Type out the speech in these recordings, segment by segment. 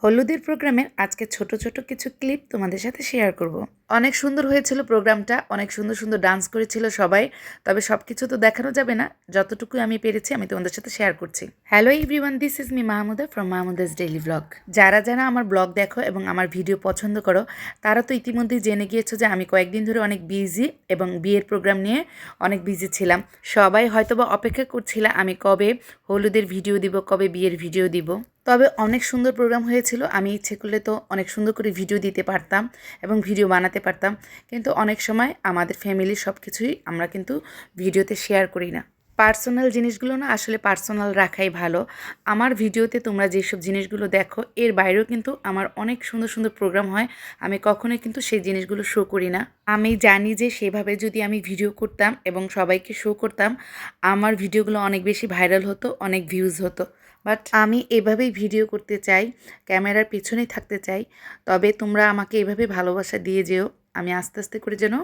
হলুদের প্রোগ্রামের আজকে ছোট ছোট কিছু ক্লিপ তোমাদের সাথে শেয়ার করব। অনেক সুন্দর হয়েছিল প্রোগ্রামটা, অনেক সুন্দর সুন্দর ডান্স করেছিল সবাই। তবে সব কিছু তো দেখানো যাবে না, যতটুকু আমি পেরেছি আমি তোমাদের সাথে শেয়ার করছি। Hello everyone, this is me Mahmuda from Mahmuda's daily blog. যারা যারা আমার ব্লগ দেখো এবং আমার ভিডিও পছন্দ করো তারা তো ইতিমধ্যেই জেনে গিয়েছো যে আমি কয়েকদিন ধরে অনেক বিজি এবং বিয়ের প্রোগ্রাম নিয়ে অনেক বিজি ছিলাম। সবাই হয়তোবা অপেক্ষা করছিল আমি কবে হলুদের ভিডিও দিব, কবে বিয়ের ভিডিও দিব। তবে অনেক সুন্দর প্রোগ্রাম হয়েছিল। আমি ইচ্ছে করলে তো অনেক সুন্দর করে ভিডিও দিতে পারতাম এবং ভিডিও বানাতে পারতাম, কিন্তু অনেক সময় আমাদের ফ্যামিলির সব কিছুই আমরা কিন্তু ভিডিওতে শেয়ার করি না। পার্সোনাল জিনিসগুলো না আসলে পার্সোনাল রাখাই ভালো। আমার ভিডিওতে তোমরা যেসব জিনিসগুলো দেখো এর বাইরেও কিন্তু আমার অনেক সুন্দর সুন্দর প্রোগ্রাম হয়, আমি কখনোই কিন্তু সেই জিনিসগুলো শো করি না। আমি জানি যে সেভাবে যদি আমি ভিডিও করতাম এবং সবাইকে শো করতাম আমার ভিডিওগুলো অনেক বেশি ভাইরাল হতো, অনেক ভিউজ হতো। বাট আমি এভাবেই ভিডিও করতে চাই, ক্যামেরার পিছনেই থাকতে চাই। তবে তোমরা আমাকে এভাবে ভালোবাসা দিয়ে যেও, আমি আস্তে আস্তে করে যেন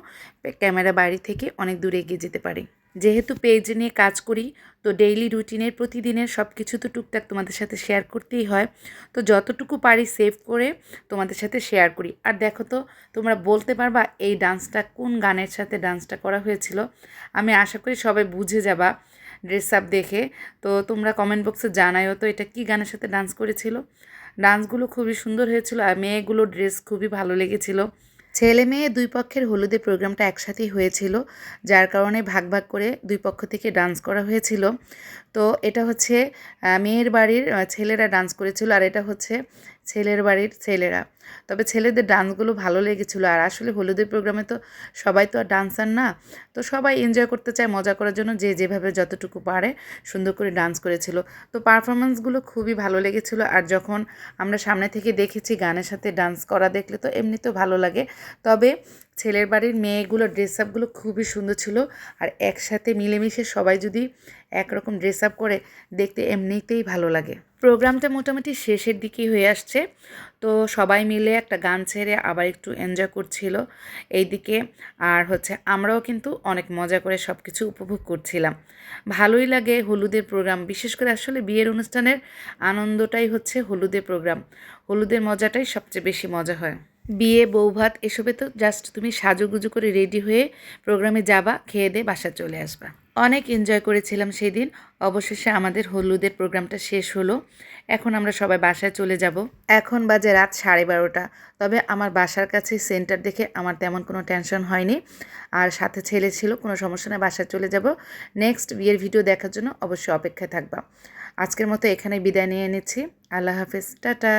ক্যামেরা বাইরে থেকে অনেক দূরে এগিয়ে যেতে পারি। যেহেতু পেজ নিয়ে কাজ করি, তো ডেইলি রুটিনের প্রতিদিনের সব কিছু তো টুকটাক তোমাদের সাথে শেয়ার করতেই হয়। তো যতটুকু পারি সেভ করে তোমাদের সাথে শেয়ার করি। আর দেখো তো, তোমরা বলতে পারবা এই ডান্সটা কোন গানের সাথে ডান্সটা করা হয়েছিল? আমি আশা করি সবাই বুঝে যাবা ড্রেস আপ দেখে। তো তোমরা কমেন্ট বক্সে জানাইও তো এটা কি গানের সাথে ডান্স করেছিল। ডান্সগুলো খুবই সুন্দর হয়েছিল আর মেয়েগুলো ড্রেস খুবই ভালো লেগেছিল। ছেলে মেয়ে দুই পক্ষের হলুদে প্রোগ্রামটা একসাথেই হয়েছিল, যার কারণে ভাগ ভাগ করে দুই পক্ষ থেকে ডান্স করা হয়েছিল। তো এটা হচ্ছে মেয়ের বাড়ির ছেলেরা ডান্স করেছিল আর এটা হচ্ছে ছেলের বাড়ির ছেলেরা। তবে ছেলেদের ডান্সগুলো ভালো লেগেছিলো। আর আসলে হলুদের প্রোগ্রামে তো সবাই তো আর ডান্সার না, তো সবাই এনজয় করতে চায় মজা করার জন্য, যে যেভাবে যতটুকু পারে সুন্দর করে ডান্স করেছিল। তো পারফরমেন্সগুলো খুবই ভালো লেগেছিলো। আর যখন আমরা সামনে থেকে দেখেছি গানের সাথে ডান্স করা দেখলে তো এমনিতেও ভালো লাগে। তবে ছেলের বাড়ির মেয়েগুলোর ড্রেস আপগুলো খুবই সুন্দর ছিল। আর একসাথে মিলেমিশে সবাই যদি একরকম ড্রেস আপ করে দেখতে এমনিতেই ভালো লাগে। প্রোগ্রামটা মোটামুটি শেষের দিকেই হয়ে আসছে, তো সবাই মিলে একটা গান ছেড়ে আবার একটু এনজয় করছিল এইদিকে। আর হচ্ছে আমরাও কিন্তু অনেক মজা করে সব কিছু উপভোগ করছিলাম। ভালোই লাগে হলুদের প্রোগ্রাম, বিশেষ করে আসলে বিয়ের অনুষ্ঠানের আনন্দটাই হচ্ছে হলুদের প্রোগ্রাম। হলুদের মজাটাই সবচেয়ে বেশি মজা হয়। বিয়ে বৌভাত এসবে তো জাস্ট তুমি সাজুগুজু করে রেডি হয়ে প্রোগ্রামে যাবা, খেয়ে দিয়ে বাসা চলে আসবা। অনেক এনজয় করেছিলাম সেদিন। অবশেষে আমাদের হলুদের প্রোগ্রামটা শেষ হলো। এখন আমরা সবাই বাসায় চলে যাব। এখন বাজে রাত 12:30। তবে আমার বাসার কাছে সেন্টার দেখে আমার তেমন কোনো টেনশন হয়নি। আর সাথে ছেলে ছিল, কোনো সমস্যা নেই, বাসায় চলে যাব। নেক্সট বিয়ের ভিডিও দেখার জন্য অবশ্যই অপেক্ষায় থাকবা। আজকের মতো এখানে বিদায় নিয়ে নিচ্ছি। আল্লাহ হাফেজ, টাটা।